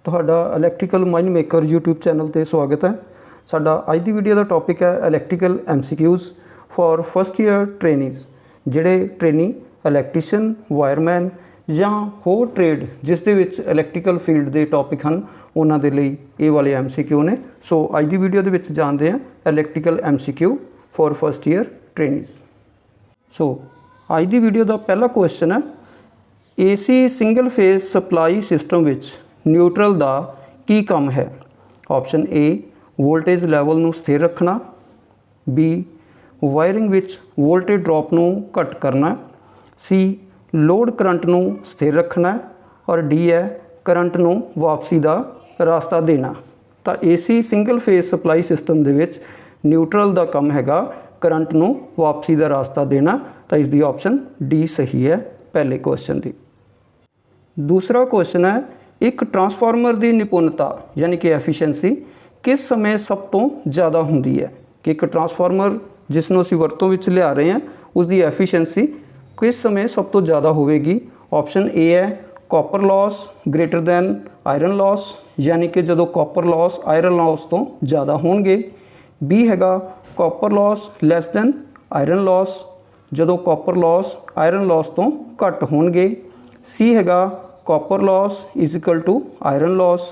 ਤੁਹਾਡਾ electrical mind maker YouTube channel ਤੇ ਸਵਾਗਤ ਹੈ। ਸਾਡਾ ਅੱਜ ਦੀ ਵੀਡੀਓ ਦਾ ਟੌਪਿਕ ਹੈ electrical MCQs for first year trainees. ਜਿਹੜੇ ਟ੍ਰੇਨੀ ਇਲੈਕਟ੍ਰੀਸ਼ੀਅਨ, ਵਾਇਰਮੈਨ ਜਾਂ ਹੋਰ ਟ੍ਰੇਡ ਜਿਸ ਦੇ ਵਿੱਚ ਇਲੈਕਟ੍ਰੀਕਲ ਫੀਲਡ ਦੇ ਟੌਪਿਕ ਹਨ ਉਹਨਾਂ ਦੇ ਲਈ ਇਹ ਵਾਲੇ MCQ ਨੇ। ਸੋ ਅੱਜ ਦੀ ਵੀਡੀਓ ਦੇ ਵਿੱਚ ਜਾਣਦੇ ਹਾਂ electrical MCQ for first year trainees. So ਅੱਜ ਦੀ ਵੀਡੀਓ ਦਾ ਪਹਿਲਾ ਕੁਐਸਚਨ ਹੈ AC single phase supply system ਵਿੱਚ न्यूट्रल ਦਾ ਕੀ ਕੰਮ ਹੈ। ਆਪਸ਼ਨ A ਵੋਲਟੇਜ ਲੈਵਲ ਨੂੰ ਸਥਿਰ ਰੱਖਣਾ, B ਵਾਇਰਿੰਗ ਵਿੱਚ ਵੋਲਟੇਜ ਡ੍ਰੌਪ ਨੂੰ ਘੱਟ ਕਰਨਾ, C ਲੋਡ ਕਰੰਟ ਨੂੰ ਸਥਿਰ ਰੱਖਣਾ ਔਰ D ਹੈ ਕਰੰਟ ਨੂੰ ਵਾਪਸੀ ਦਾ ਰਸਤਾ ਦੇਣਾ। ਤਾਂ AC single phase supply system ਦੇ ਵਿੱਚ ਨਿਊਟਰਲ ਦਾ ਕੰਮ ਹੈਗਾ ਕਰੰਟ ਨੂੰ ਵਾਪਸੀ ਦਾ ਰਸਤਾ ਦੇਣਾ। ਤਾਂ ਇਸ ਦੀ ਆਪਸ਼ਨ D ਸਹੀ ਹੈ ਪਹਿਲੇ ਕੁਐਸਚਨ ਦੀ। दूसरा क्वेश्चन है एक ट्रांसफार्मर की निपुणता यानी कि एफिशिएंसी किस समय सब तो ज़्यादा होंगी है कि एक ट्रांसफार्मर जिसनों असीं वरतों विच लिया रहे हैं उसकी एफिशिएंसी किस समय सब तो ज़्यादा होगी। ऑप्शन ए है copper loss greater than iron loss यानी कि जदों कॉपर लॉस आयरन लॉस तो ज़्यादा होणगे। बी हैगा copper loss less than iron loss जदों कॉपर लॉस आयरन लॉस तो घट होणगे। सी हैगा copper loss is equal to iron loss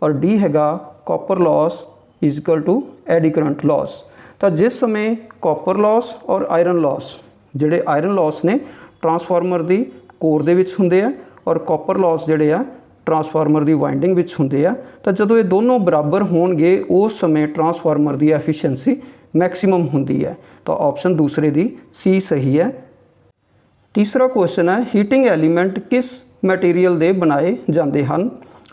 और डी हैगा copper loss is equal to eddy current loss. तो जिस समय कॉपर लॉस और आयरन लॉस जिहड़े आयरन लॉस ने ट्रांसफार्मर की कोर दे विच हुंदे आ और कॉपर लॉस जिहड़े आ ट्रांसफार्मर की वाइंडिंग विच हुंदे आ। तो जदों ये दोनों बराबर होणगे उस समय ट्रांसफार्मर की एफिशिएंसी मैक्सिमम हुंदी है। तो ऑप्शन दूसरे दी सी सही है। तीसरा क्वेश्चन है हीटिंग एलीमेंट किस मटीरियल दे बनाए जाते हैं।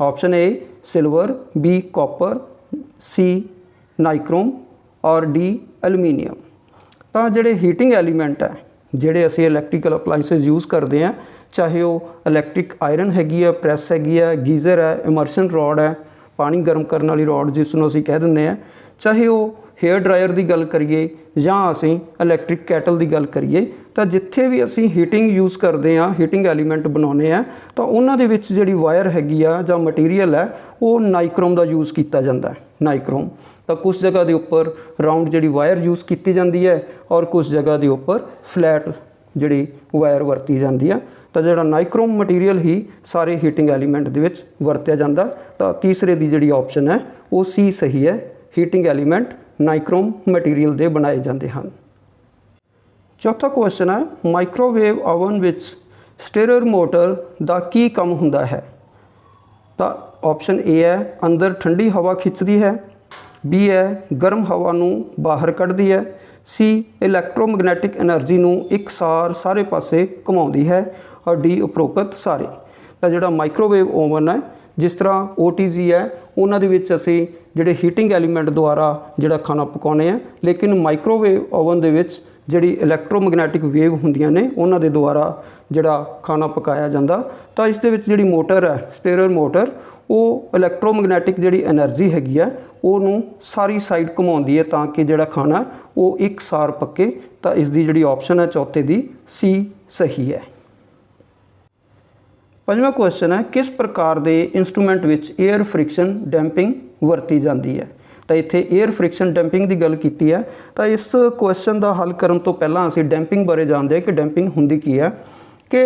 Option A silver, B copper, C nichrome और डी एलूमीनीयम। तो जिहड़े हीटिंग एलीमेंट है जिहड़े असीं इलैक्ट्रीकल अपलाइंसिस यूज़ करते हैं चाहे वो इलैक्ट्रिक आयरन हैगी है, प्रैस हैगी है, गीज़र है, इमर्शन रॉड है, पानी गर्म करने वाली रॉड जिसनों असीं कह दिंदे हैं, चाहे वो हेयर ड्रायर की गल करिए जां असीं इलैक्ट्रिक कैटल की गल करिए। तो जिथे भी असी हीटिंग यूज़ करते हैं हीटिंग एलीमेंट बनाने हैं तो उन्होंने विच जिहड़ी वायर हैगी आ जां मटीरियल है वो नाइक्रोम का यूज़ किया जाता है। नाइक्रोम तो कुछ जगह के उपर राउंड जिहड़ी वायर यूज़ की जाती है और कुछ जगह के उपर फ्लैट जिहड़ी वायर वरती जाती है। तो जिहड़ा नाइक्रोम मटीरियल ही सारे हीटिंग एलीमेंट दे विच वरत्या जाता। तो तीसरे की जिहड़ी ऑप्शन है वो सी सही है। हीटिंग एलीमेंट नाइक्रोम मटीरियल दे बनाए जाते हैं। चौथा क्वेश्चन है माइक्रोवेव ओवन विच स्टेरर मोटर का की काम हुंदा है। तो ऑप्शन ए है अंदर ठंडी हवा खिंचती है, बी है गर्म हवा नूं बाहर कढ़दी है, सी इलैक्ट्रोमैग्नैटिक एनर्जी नूं एकसार सारे पासे घुमाउंदी है और डी उपरोक्त सारे। तो जिहड़ा माइक्रोवेव ओवन है जिस तरह OTG है उन्हां दे विच असीं जिहड़े हीटिंग एलीमेंट द्वारा जिहड़ा खाना पकाउने हैं, लेकिन माइक्रोवेव ओवन दे विच जिहड़ी इलैक्ट्रोमैग्नैटिक वेव हुंदियां ने उन्हां दे द्वारा जिहड़ा खाना पकाया जाता। तो इस दे विच जिहड़ी मोटर है स्टेरर मोटर वो इलैक्ट्रोमैग्नैटिक जिहड़ी एनर्जी हैगी है उहनूं सारी साइड घुमाउंदी है ताकि जिहड़ा खाना वो एकसार पके। तो इसकी जिहड़ी ऑप्शन है चौथे दी सी सही है। पंजवां क्वेश्चन है किस प्रकार के instrument which air friction damping वरती जाती है। तो इत्थे एयर फ्रिक्शन डैंपिंग की गल की है। तो इस क्वेश्चन का हल करन तो पहला असीं डैंपिंग बारे जानते हैं कि डैंपिंग हुंदी की है कि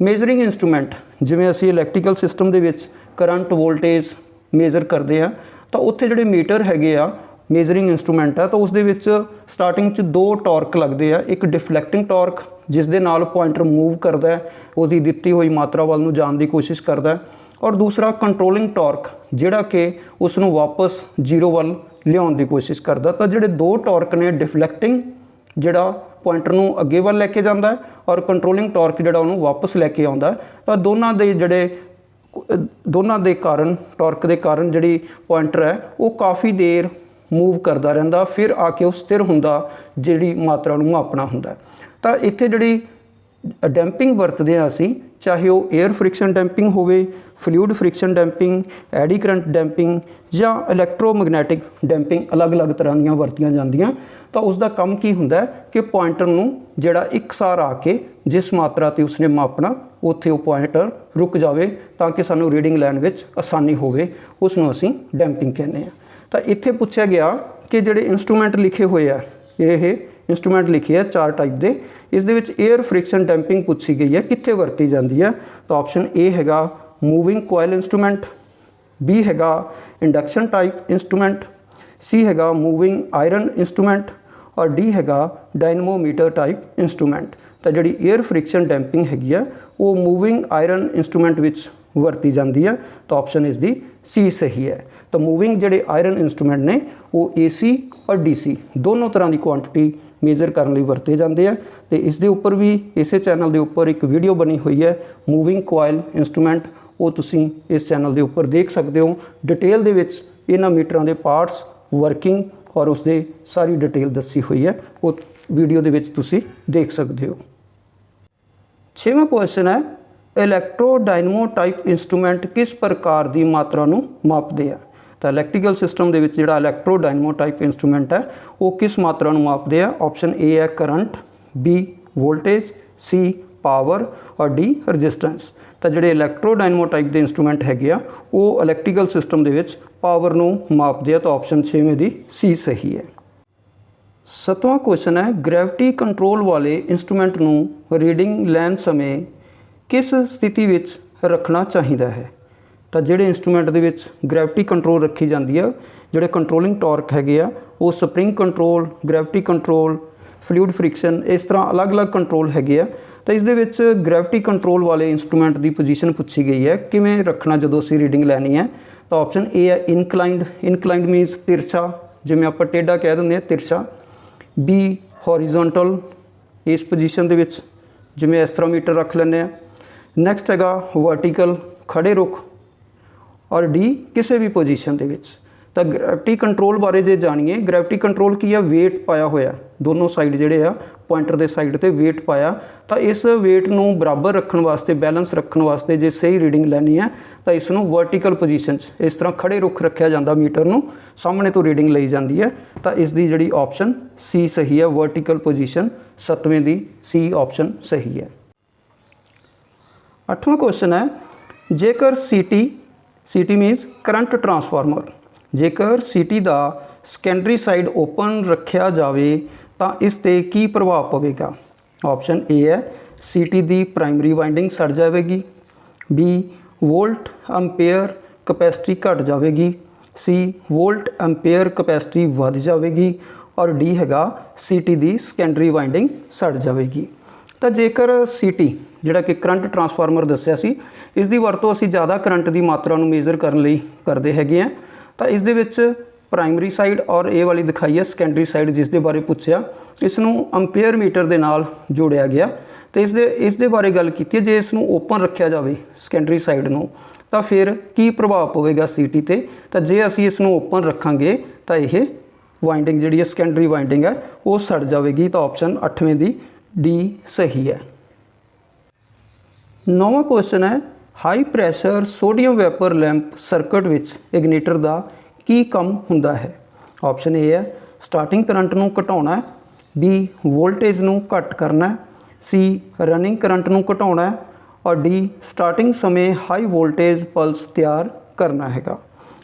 मेजरिंग इंस्ट्रूमेंट जिवें असीं इलैक्ट्रीकल सिस्टम दे विच करंट वोल्टेज मेजर करते हैं तो उत्थे जिहड़े मीटर हैगे आ मेजरिंग इंस्ट्रूमेंट है तो उस दे विच स्टार्टिंग च दो टॉर्क लगते हैं। एक डिफ्लैक्टिंग टॉर्क जिस दे नाल पॉइंटर मूव करता है उसकी दिती हुई मात्रा वाल नूं जाण की कोशिश करता है, और दूसरा कंट्रोलिंग टॉर्क जिहड़ा कि उसनूं वापस जीरो वाल लियाउण की कोशिश करता। तो जिहड़े दो टॉर्क ने डिफ्लैक्टिंग जिहड़ा पॉइंटर नूं अगे वाल लैके जांदा है और कंट्रोलिंग टॉर्क जिहड़ा उहनूं वापस लैके आउंदा है। तो दोनों के कारण टॉर्क के कारण जिहड़ी पॉइंटर है वो काफ़ी देर मूव करता रहिंदा फिर आके वो स्थिर हुंदा जिहड़ी मात्रा नूं मापना हुंदा। तो इत्थे जिहड़ी डैंपिंग वरतदे हां असीं चाहे वो एयर फ्रिक्शन डैंपिंग होवे, fluid friction damping, eddy current damping या इलैक्ट्रोमैगनैटिक डैंपिंग अलग अलग तरह ਦੀਆਂ ਵਰਤੀਆਂ ਜਾਂਦੀਆਂ। ਤਾਂ ਉਸ ਦਾ ਕੰਮ ਕੀ ਹੁੰਦਾ ਹੈ ਕਿ ਪੁਆਇੰਟਰ ਨੂੰ ਜਿਹੜਾ ਇੱਕਸਾਰ ਆ ਕੇ ਜਿਸ ਮਾਤਰਾ ਤੇ ਉਸਨੇ ਮਾਪਣਾ ਉੱਥੇ ਉਹ ਪੁਆਇੰਟਰ ਰੁਕ ਜਾਵੇ ਤਾਂ ਕਿ ਸਾਨੂੰ ਰੀਡਿੰਗ ਲੈਣ ਵਿੱਚ ਆਸਾਨੀ ਹੋਵੇ, ਉਸ ਨੂੰ ਅਸੀਂ ਡੈਂਪਿੰਗ ਕਹਿੰਦੇ ਹਾਂ। ਤਾਂ ਇੱਥੇ ਪੁੱਛਿਆ ਗਿਆ ਕਿ ਜਿਹੜੇ ਇੰਸਟਰੂਮੈਂਟ ਲਿਖੇ ਹੋਏ ਆ, ਇਹ ਇੰਸਟਰੂਮੈਂਟ ਲਿਖੇ ਆ 4 ਟਾਈਪ ਦੇ, ਇਸ ਦੇ ਵਿੱਚ 에ਅਰ ਫ੍ਰਿਕਸ਼ਨ ਡੈਂਪਿੰਗ ਪੁੱਛੀ ਗਈ ਹੈ ਕਿੱਥੇ ਵਰਤੀ ਜਾਂਦੀ ਹੈ। ਤਾਂ ਆਪਸ਼ਨ ਏ ਹੈਗਾ ਮੂਵਿੰਗ ਕੋਇਲ ਇੰਸਟਰੂਮੈਂਟ, ਬੀ ਹੈਗਾ ਇੰਡਕਸ਼ਨ ਟਾਈਪ ਇੰਸਟਰੂਮੈਂਟ, ਸੀ ਹੈਗਾ ਮੂਵਿੰਗ ਆਇਰਨ ਇੰਸਟਰੂਮੈਂਟ ਔਰ ਡੀ ਹੈਗਾ ਡਾਇਨਮੋਮੀਟਰ ਟਾਈਪ ਇੰਸਟਰੂਮੈਂਟ। ਤਾਂ ਜਿਹੜੀ 에ਅਰ ਫ੍ਰਿਕਸ਼ਨ ਡੈਂਪਿੰਗ ਹੈਗੀ ਆ ਉਹ ਮੂਵਿੰਗ ਆਇਰਨ ਇੰਸਟਰੂਮੈਂਟ ਵਿੱਚ ਵਰਤੀ ਜਾਂਦੀ ਹੈ। ਤਾਂ ਆਪਸ਼ਨ ਇਸ ਦੀ ਸੀ ਸਹੀ ਹੈ। ਤਾਂ ਮੂਵਿੰਗ ਜਿਹੜੇ ਆਇਰਨ ਇੰਸਟਰੂਮੈਂਟ ਨੇ ਉਹ AC ਔਰ DC ਦੋਨੋਂ ਤਰ੍ਹਾਂ ਦੀ ਕੁਆਂਟਿਟੀ ਮੇਜ਼ਰ ਕਰਨ ਲਈ ਵਰਤੇ ਜਾਂਦੇ ਆ। ਤੇ ਇਸ ਦੇ ਉੱਪਰ ਵੀ ਇਸੇ ਚੈਨਲ ਦੇ ਉੱਪਰ ਇੱਕ ਵੀਡੀਓ ਬਣੀ ਹੋਈ ਹੈ ਮੂਵਿੰਗ ਕੋਇਲ ਇੰਸਟਰੂਮੈਂਟ, ਉਹ ਤੁਸੀਂ ਇਸ ਚੈਨਲ ਦੇ ਉੱਪਰ ਦੇਖ ਸਕਦੇ ਹੋ। ਡਿਟੇਲ ਦੇ ਵਿੱਚ ਇਹਨਾਂ ਮੀਟਰਾਂ ਦੇ ਪਾਰਟਸ, ਵਰਕਿੰਗ ਔਰ ਉਸਦੇ ਸਾਰੀ ਡਿਟੇਲ ਦੱਸੀ ਹੋਈ ਹੈ, ਉਹ ਵੀਡੀਓ ਦੇ ਵਿੱਚ ਤੁਸੀਂ ਦੇਖ ਸਕਦੇ ਹੋ। 6ਵਾਂ ਕੁਐਸਚਨ ਹੈ ਇਲੈਕਟ੍ਰੋ ਡਾਇਨਮੋ ਟਾਈਪ ਇੰਸਟਰੂਮੈਂਟ ਕਿਸ ਪ੍ਰਕਾਰ ਦੀ ਮਾਤਰਾ ਨੂੰ ਮਾਪਦੇ ਆ। ਤਾਂ ਇਲੈਕਟ੍ਰੀਕਲ ਸਿਸਟਮ ਦੇ ਵਿੱਚ ਜਿਹੜਾ ਇਲੈਕਟ੍ਰੋ ਡਾਇਨਮੋ ਟਾਈਪ ਇੰਸਟਰੂਮੈਂਟ ਹੈ ਉਹ ਕਿਸ ਮਾਤਰਾ ਨੂੰ ਮਾਪਦੇ ਆ। ਆਪਸ਼ਨ ਏ ਹੈ ਕਰੰਟ, ਬੀ ਵੋਲਟੇਜ, ਸੀ ਪਾਵਰ ਔਰ ਡੀ ਰਜਿਸਟੈਂਸ। ਤਾਂ ਜਿਹੜੇ ਇਲੈਕਟ੍ਰੋ ਡਾਇਨਮੋ ਟਾਈਪ ਦੇ ਇੰਸਟਰੂਮੈਂਟ ਹੈਗੇ ਆ ਉਹ ਇਲੈਕਟ੍ਰੀਕਲ ਸਿਸਟਮ ਦੇ ਵਿੱਚ ਪਾਵਰ ਨੂੰ ਮਾਪਦੇ ਆ। ਤਾਂ ਆਪਸ਼ਨ 6ਵੇਂ ਦੀ ਸੀ ਸਹੀ ਹੈ। 7ਵਾਂ ਕੁਐਸਚਨ ਹੈ ਗ੍ਰੈਵਿਟੀ ਕੰਟਰੋਲ ਵਾਲੇ ਇੰਸਟਰੂਮੈਂਟ ਨੂੰ ਰੀਡਿੰਗ ਲੈਣ ਸਮੇਂ ਕਿਸ ਸਥਿਤੀ ਵਿੱਚ ਰੱਖਣਾ ਚਾਹੀਦਾ ਹੈ। ਤਾਂ ਜਿਹੜੇ ਇੰਸਟਰੂਮੈਂਟ ਦੇ ਵਿੱਚ ਗ੍ਰੈਵਿਟੀ ਕੰਟਰੋਲ ਰੱਖੀ ਜਾਂਦੀ ਆ, ਜਿਹੜੇ ਕੰਟਰੋਲਿੰਗ ਟਾਰਕ ਹੈਗੇ ਆ ਉਹ spring control, gravity control, fluid friction, ਇਸ ਤਰ੍ਹਾਂ ਅਲੱਗ-ਅਲੱਗ ਕੰਟਰੋਲ ਹੈਗੇ ਆ। ਤਾਂ ਇਸ ਦੇ ਵਿੱਚ ਗ੍ਰੈਵਿਟੀ ਕੰਟਰੋਲ ਵਾਲੇ ਇੰਸਟਰੂਮੈਂਟ ਦੀ ਪੋਜੀਸ਼ਨ ਪੁੱਛੀ ਗਈ ਹੈ ਕਿਵੇਂ ਰੱਖਣਾ ਜਦੋਂ ਅਸੀਂ ਰੀਡਿੰਗ ਲੈਣੀ ਹੈ। ਤਾਂ ਆਪਸ਼ਨ ਏ ਹੈ ਇਨਕਲਾਈਨਡ, ਇਨਕਲਾਈਨਡ ਮੀਨਸ ਤਿਰਛਾ, ਜਿਵੇਂ ਆਪਾਂ ਟੇਢਾ ਕਹਿ ਦਿੰਦੇ ਹਾਂ ਤਿਰਛਾ। ਬੀ ਹੌਰੀਜ਼ੋਨਟਲ, ਇਸ ਪੋਜੀਸ਼ਨ ਦੇ ਵਿੱਚ ਜਿਵੇਂ ਇਸ ਤਰ੍ਹਾਂ ਮੀਟਰ ਰੱਖ ਲੈਂਦੇ ਹਾਂ। ਨੈਕਸਟ ਹੈਗਾ ਵਰਟੀਕਲ, ਖੜੇ ਰੁੱਖ ਔਰ ਡੀ ਕਿਸੇ ਵੀ ਪੋਜੀਸ਼ਨ ਦੇ ਵਿੱਚ। ਤਾਂ ਗ੍ਰੈਵਿਟੀ ਕੰਟਰੋਲ ਬਾਰੇ ਜੇ ਜਾਣੀਏ, ਗ੍ਰੈਵਿਟੀ ਕੰਟਰੋਲ ਕੀ ਆ, ਵੇਟ ਪਾਇਆ ਹੋਇਆ ਦੋਨੋਂ ਸਾਈਡ ਜਿਹੜੇ ਆ ਪੁਆਇੰਟਰ ਦੇ ਸਾਈਡ ਤੇ ਵੇਟ ਪਾਇਆ। ਤਾਂ ਇਸ ਵੇਟ ਨੂੰ ਬਰਾਬਰ ਰੱਖਣ ਵਾਸਤੇ, ਬੈਲੈਂਸ ਰੱਖਣ ਵਾਸਤੇ ਜੇ ਸਹੀ ਰੀਡਿੰਗ ਲੈਣੀ ਹੈ ਤਾਂ ਇਸ ਨੂੰ ਵਰਟੀਕਲ ਪੋਜੀਸ਼ਨ 'ਚ ਇਸ ਤਰ੍ਹਾਂ ਖੜੇ ਰੁੱਖ ਰੱਖਿਆ ਜਾਂਦਾ, ਮੀਟਰ ਨੂੰ ਸਾਹਮਣੇ ਤੋਂ ਰੀਡਿੰਗ ਲਈ ਜਾਂਦੀ ਹੈ। ਤਾਂ ਇਸ ਦੀ ਜਿਹੜੀ ਆਪਸ਼ਨ ਸੀ ਸਹੀ ਹੈ, ਵਰਟੀਕਲ ਪੋਜੀਸ਼ਨ 7ਵੇਂ ਦੀ ਸੀ ਆਪਸ਼ਨ ਸਹੀ ਹੈ। 8ਵਾਂ ਕੁਐਸਚਨ ਹੈ ਜੇਕਰ CT ਮੀਨਸ ਕਰੰਟ ਟਰਾਂਸਫਾਰਮਰ, ਜੇਕਰ CT ਦਾ ਸੈਕੰਡਰੀ ਸਾਈਡ ਓਪਨ ਰੱਖਿਆ ਜਾਵੇ ਤਾਂ ਇਸ 'ਤੇ ਕੀ ਪ੍ਰਭਾਵ ਪਵੇਗਾ। ਆਪਸ਼ਨ ਏ ਹੈ CT ਦੀ ਪ੍ਰਾਇਮਰੀ ਵਾਈਂਡਿੰਗ ਸੜ ਜਾਵੇਗੀ, ਬੀ ਵੋਲਟ ਐਂਪੀਅਰ ਕਪੈਸਿਟੀ ਘਟ ਜਾਵੇਗੀ, ਸੀ ਵੋਲਟ ਐਂਪੀਅਰ ਕਪੈਸਿਟੀ ਵੱਧ ਜਾਵੇਗੀ ਔਰ ਡੀ ਹੈਗਾ CT ਦੀ ਸੈਕੰਡਰੀ ਵਾਈਂਡਿੰਗ ਸੜ ਜਾਵੇਗੀ। ਤਾਂ ਜੇਕਰ CT ਜਿਹੜਾ ਕਿ ਕਰੰਟ ਟਰਾਂਸਫਾਰਮਰ ਦੱਸਿਆ ਸੀ, ਇਸ ਦੀ ਵਰਤੋਂ ਅਸੀਂ ਜ਼ਿਆਦਾ ਕਰੰਟ ਦੀ ਮਾਤਰਾ ਨੂੰ ਮੇਜ਼ਰ ਕਰਨ ਲਈ ਕਰਦੇ ਹੈਗੇ ਆ। ਤਾਂ ਇਸ ਦੇ ਵਿੱਚ ਪ੍ਰਾਇਮਰੀ ਸਾਈਡ ਔਰ ਇਹ ਵਾਲੀ ਦਿਖਾਈ ਹੈ ਸੈਕੰਡਰੀ ਸਾਈਡ ਜਿਸ ਦੇ ਬਾਰੇ ਪੁੱਛਿਆ, ਇਸ ਨੂੰ ਐਂਪੀਅਰ ਮੀਟਰ ਦੇ ਨਾਲ ਜੋੜਿਆ ਗਿਆ। ਤੇ ਇਸ ਦੇ ਬਾਰੇ ਗੱਲ ਕੀਤੀ ਹੈ ਜੇ ਇਸ ਨੂੰ ਓਪਨ ਰੱਖਿਆ ਜਾਵੇ ਸੈਕੰਡਰੀ ਸਾਈਡ ਨੂੰ ਤਾਂ ਫਿਰ ਕੀ ਪ੍ਰਭਾਵ ਪਵੇਗਾ CT ਤੇ। ਤਾਂ ਜੇ ਅਸੀਂ ਇਸ ਨੂੰ ਓਪਨ ਰੱਖਾਂਗੇ ਤਾਂ ਇਹ ਵਾਈਂਡਿੰਗ ਜਿਹੜੀ ਹੈ ਸੈਕੰਡਰੀ ਵਾਈਂਡਿੰਗ ਹੈ ਉਹ ਸੜ ਜਾਵੇਗੀ। ਤਾਂ ਆਪਸ਼ਨ 8ਵੇਂ ਦੀ ਡੀ ਸਹੀ ਹੈ। 9ਵਾਂ ਕੁਐਸਚਨ ਹੈ high pressure sodium wiper lamp circuit ਵਿੱਚ ਇਗਨੀਟਰ ਦਾ ਕੀ ਕੰਮ ਹੁੰਦਾ ਹੈ। ਆਪਸ਼ਨ ਏ ਹੈ ਸਟਾਰਟਿੰਗ ਕਰੰਟ ਨੂੰ ਘਟਾਉਣਾ, ਬੀ ਵੋਲਟੇਜ ਨੂੰ ਘੱਟ ਕਰਨਾ, ਸੀ ਰਨਿੰਗ ਕਰੰਟ ਨੂੰ ਘਟਾਉਣਾ ਔਰ ਡੀ ਸਟਾਰਟਿੰਗ ਸਮੇਂ ਹਾਈ ਵੋਲਟੇਜ ਪਲਸ ਤਿਆਰ ਕਰਨਾ ਹੈਗਾ।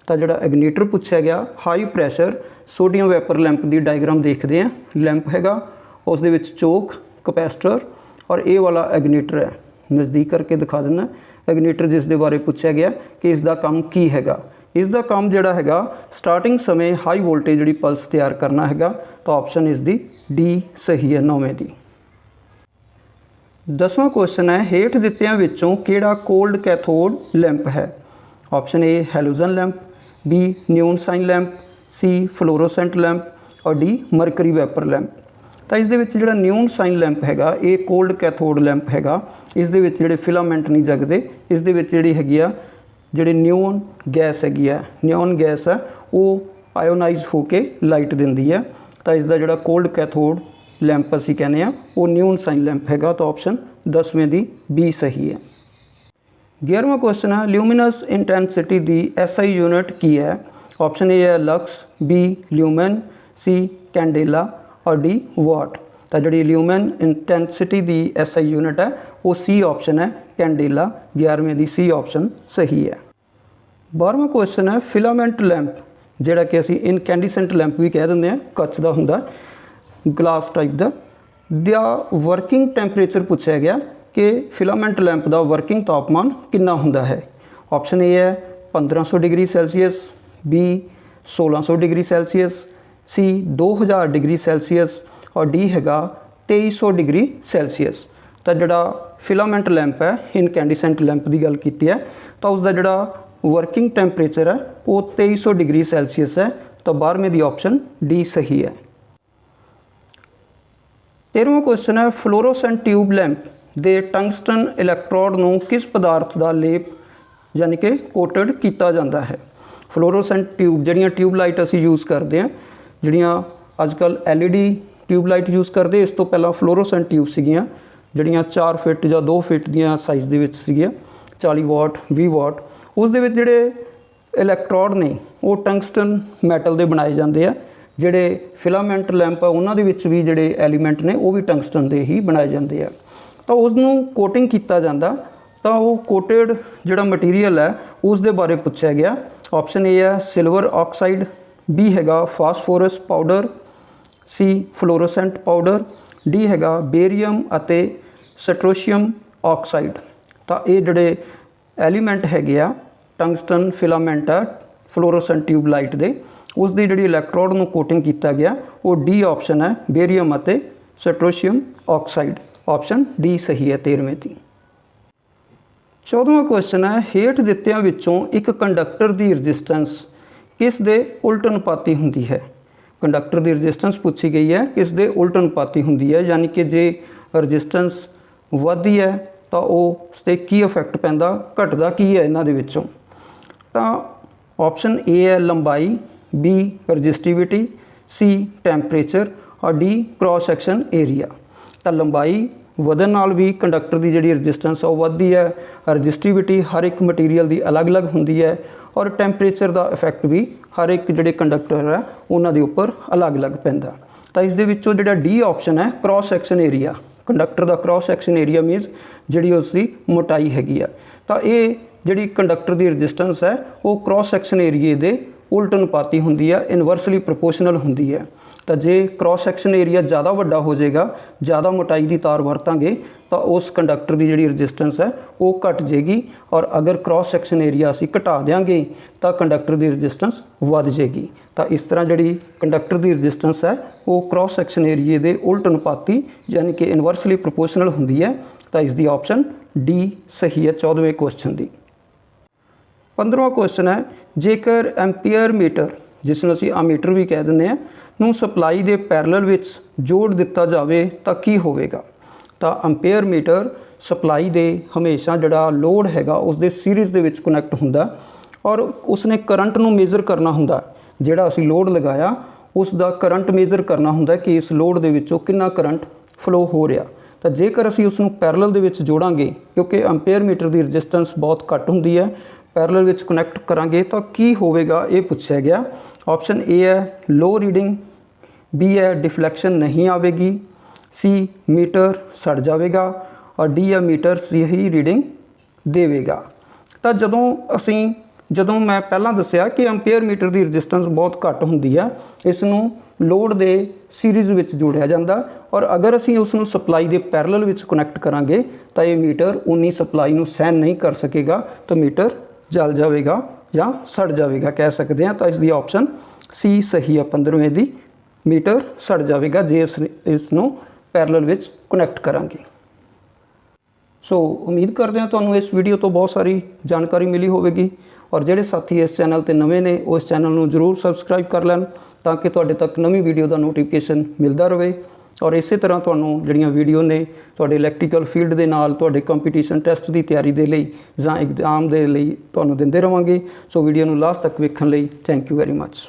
ਤਾਂ ਜਿਹੜਾ ਇਗਨੀਟਰ ਪੁੱਛਿਆ ਗਿਆ high pressure sodium wiper lamp ਦੀ ਡਾਇਗਰਾਮ ਦੇਖਦੇ ਹਾਂ। ਲੈਂਪ ਹੈਗਾ, ਉਸ ਦੇ ਵਿੱਚ ਚੋਕ, ਕਪੈਸਿਟਰ ਔਰ ਇਹ ਵਾਲਾ ਇਗਨੀਟਰ ਹੈ। ਨਜ਼ਦੀਕ ਕਰਕੇ ਦਿਖਾ ਦਿੰਦਾ ਇਗਨੀਟਰ ਜਿਸ ਦੇ ਬਾਰੇ ਪੁੱਛਿਆ ਗਿਆ ਕਿ ਇਸ ਦਾ ਕੰਮ ਕੀ ਹੈਗਾ। ਇਸ ਦਾ ਕੰਮ ਜਿਹੜਾ ਹੈਗਾ ਸਟਾਰਟਿੰਗ ਸਮੇਂ ਹਾਈ ਵੋਲਟੇਜ ਜਿਹੜੀ ਪਲਸ ਤਿਆਰ ਕਰਨਾ ਹੈਗਾ। ਤਾਂ ਆਪਸ਼ਨ ਇਸ ਦੀ ਡੀ ਸਹੀ ਹੈ 9ਵੇਂ ਦੀ। 10ਵਾਂ ਕੁਐਸਚਨ ਹੈ ਹੇਠ ਦਿੱਤਿਆਂ ਵਿੱਚੋਂ ਕਿਹੜਾ ਕੋਲਡ ਕੈਥੋਡ ਲੈਂਪ ਹੈ। Option A halogen lamp, B neon sign lamp, C fluorescent lamp ਔਰ ਡੀ ਮਰਕਰੀ ਵੈਪਰ ਲੈਂਪ। ਤਾਂ ਇਸ ਦੇ ਵਿੱਚ ਜਿਹੜਾ ਨਿਊਨ ਸਾਈਨ ਲੈਂਪ ਹੈਗਾ ਇਹ ਕੋਲਡ ਕੈਥੋਡ ਲੈਂਪ ਹੈਗਾ। ਇਸ ਦੇ ਵਿੱਚ ਜਿਹੜੇ ਫਿਲਾਮੈਂਟ ਨਹੀਂ ਜਗਦੇ, ਇਸ ਦੇ ਵਿੱਚ ਜਿਹੜੀ ਹੈਗੀ ਆ ਜਿਹੜੀ ਨਿਊਨ ਗੈਸ ਹੈਗੀ ਆ, ਨਿਊਨ ਗੈਸ ਹੈ ਉਹ ਆਇਓਨਾਈਜ਼ ਹੋ ਕੇ ਲਾਈਟ ਦਿੰਦੀ ਹੈ। ਤਾਂ ਇਸ ਦਾ ਜਿਹੜਾ ਕੋਲਡ ਕੈਥੋਡ ਲੈਂਪ ਅਸੀਂ ਕਹਿੰਦੇ ਆ ਉਹ ਨਿਊਨ ਸਾਈਨ ਲੈਂਪ ਹੈਗਾ। ਤਾਂ ਆਪਸ਼ਨ 10ਵੇਂ ਦੀ ਬੀ ਸਹੀ ਹੈ। 11वां क्वेश्चन है ल्यूमिनस इंटेंसिटी दी SI यूनिट की है। ऑप्शन ए है लक्स, बी ल्यूमेन, सी कैंडेला और डी वाट। तो जी ल्यूमेन इंटेंसिटी दी SI यूनिट है वो सी ऑप्शन है कैंडेला। 11वें दी सी ऑप्शन सही है। 12वां क्वेश्चन है फिलामेंट लैंप जिहड़ा कि असी इनकैंडिसेंट लैंप भी कह देंगे हैं, कच का हुंदा ग्लास टाइप का। दा वर्किंग टैंपरेचर पूछा गया कि फिलामेंट लैंप का वर्किंग तापमान कितना हुंदा है। ऑप्शन ए है 1500 degree Celsius, B 1600 degree Celsius, C 2000 degree Celsius और डी हैगा 2300 डिग्री सैल्सीयस। तो जोड़ा फिलामेंट लैंप है इनकैंडिसेंट लैंप की गल की है तो उसका जोड़ा वर्किंग टैंपरेचर है वो 2300 डिग्री सैल्सीयस है। तो 12वें दी ऑप्शन डी सही है। 13वां क्वेश्चन है फ्लोरोसेंट ट्यूब लैंप दे टंगस्टन इलैक्ट्रोड नूं किस पदार्थ का लेप यानी कि कोटेड किया जाता है। फ्लोरोसेंट ट्यूब जड़ियाँ ट्यूबलाइट असी यूज़ करते हैं, जड़ियाँ अजकल LED ट्यूबलाइट यूज़ करते, इस तो पहला फ्लोरोसेंट ट्यूब सीगियां जड़ियाँ 4 फिट या 2 फिट दियाँ साइज़ दे विच सीगियां, 40 वाट 20 वाट। उस दे विच जिहड़े इलैक्ट्रोड ने वो टंगस्टन मैटल दे बनाए जाते हैं। जिहड़े फिलामेंट लैंप है उन्हां दे विच भी जिहड़े एलीमेंट ने वो भी टंगस्टन दे ही बनाए जाते हैं। तो उसनूं कोटिंग किया जाता तो वो कोटेड जिहड़ा मटीरीयल है उस दे बारे पूछा गया। ऑप्शन ए है सिल्वर ऑक्साइड, बी हैगा फास्फोरस पाउडर, सी फ्लोरोसेंट पाउडर, डी हैगा बेरियम अते सट्रोशियम ऑक्साइड। तो ये जिहड़े एलीमेंट हैगे आ टंगस्टन फिलामेंट है फ्लोरोसेंट ट्यूबलाइट दे उसकी जिहड़ी इलैक्ट्रोड नूं कोटिंग किया गया वो डी ऑप्शन है बेरियम अते सट्रोशियम ऑक्साइड। ऑप्शन डी सही है 13वें दी। 14वां क्वेश्चन है हेठ दित्तियां विचों एक कंडक्टर की रजिस्टेंस किस दे उल्ट अनुपाती हुंदी है। कंडक्टर की रजिस्टेंस पूछी गई है किस दे उल्ट अनुपाती हुंदी है, यानी कि जे रजिस्टेंस वधदी है तो उस ते की इफैक्ट पैंदा घटदा की है इन्हां दे विचों। तो ऑप्शन ए है लंबाई, बी रजिस्टिविटी, सी टैंपरेचर और डी क्रॉस सैक्शन एरिया। तो लंबाई वधन नाल भी कंडक्टर की जिहड़ी रजिस्टेंस वो वधदी है, रजिस्टिविटी हर एक मटीरीयल की अलग अलग हुंदी है और टैंपरेचर का इफैक्ट भी हर एक जिहड़े कंडक्टर है उन्हां दे उपर अलग अलग पैंदा। तो इस दे विचों जिहड़ा डी ऑप्शन है क्रॉस सैक्शन एरिया, कंडक्टर का क्रॉस सैक्शन एरिया मीनस जिहड़ी उसकी मोटाई हैगी आ। तो ये जिहड़ी कंडक्टर की रजिस्टेंस है वो क्रॉस सैक्शन एरिए दे उल्ट अनुपाती हुंदी है, इनवर्सली प्रोपोर्शनल हुंदी है। तो जे क्रॉस सैक्शन एरिया ज़्यादा वड्डा हो जाएगा, ज़्यादा मोटाई की तार वरतांगे तो उस कंडक्टर की जिहड़ी रजिस्टेंस है वो घट जाएगी और अगर क्रॉस सैक्शन एरिया असी घटा देंगे तो कंडक्टर की रजिस्टेंस वध जाएगी। तो इस तरह जिहड़ी कंडक्टर की रजिस्टेंस है वो क्रॉस सैक्शन एरिए दे उल्ट अनुपाती यानी कि इनवर्सली प्रोपोर्शनल हुंदी है। तो इसकी ऑप्शन डी सही है 14वें क्वेश्चन की। 15वां क्वेश्चन है जेकर एम्पीयर मीटर जिसनूं असीं आमीटर भी कह दिंदे हैं नूं सप्लाई दे पैरेलल विच जोड़ दिता जाए तो की होवेगा। तो एम्पीयर मीटर सप्लाई दे हमेशा जिहड़ा लोड हैगा उसदे सीरीज़ दे विच कनैक्ट हुंदा और उसने करंट नूं मेजर करना हुंदा, जिहड़ा असीं लोड लगाया उसका करंट मेजर करना हुंदा कि इस लोड दे विचों कितना करंट फ्लो हो रहा। तो जेकर असीं उसनूं पैरेलल दे विच जोड़ांगे क्योंकि एम्पीयर मीटर की रजिस्टेंस बहुत घट हुंदी है, पैरेलल विच कनैक्ट करांगे तो की होवेगा ये पूछा गया। ऑप्शन ए है लो रीडिंग, बी है डिफ्लैक्शन नहीं आवेगी, सी मीटर सड़ जाएगा और डी है मीटर सही रीडिंग देवेगा। तो जदों मैं पहला दसिया कि एम्पीयर मीटर की रजिस्टेंस बहुत घट हुंदी है, इसनूं लोड दे सीरीज़ विच जोड़िया जांदा और अगर असीं उसनूं सप्लाई दे पैरेलल विच कनैक्ट करांगे तो ये मीटर उन्नी सप्लाई नूं सहन नहीं कर सकेगा तो मीटर जल जाएगा या सड़ जाएगा कह सकते हैं। तो इसकी ऑप्शन सी सही है 15वें दी, मीटर सड़ जाएगा जे इसनूं पैरेलल विच कनैक्ट करांगे। सो उम्मीद करते हैं तुहानूं इस वीडियो तो बहुत सारी जानकारी मिली होगी और जिहड़े साथी इस चैनल ते नवे ने उस चैनल नूं जरूर सबसक्राइब कर लैन ताकि तुहाडे तक नवीं वीडियो का नोटिफिकेशन मिलता रहे और इस तरह तुहानूं जिहड़ियां वीडियो ने तुहाडे इलैक्ट्रीकल फील्ड दे नाल तुहाडे कंपीटीशन टैसट की तैयारी दे लई जां एग्जाम दे लई तुहानूं दिंदे रहांगे। सो वीडियो नूं लास्ट तक वेखण लई थैंक यू वेरी मच।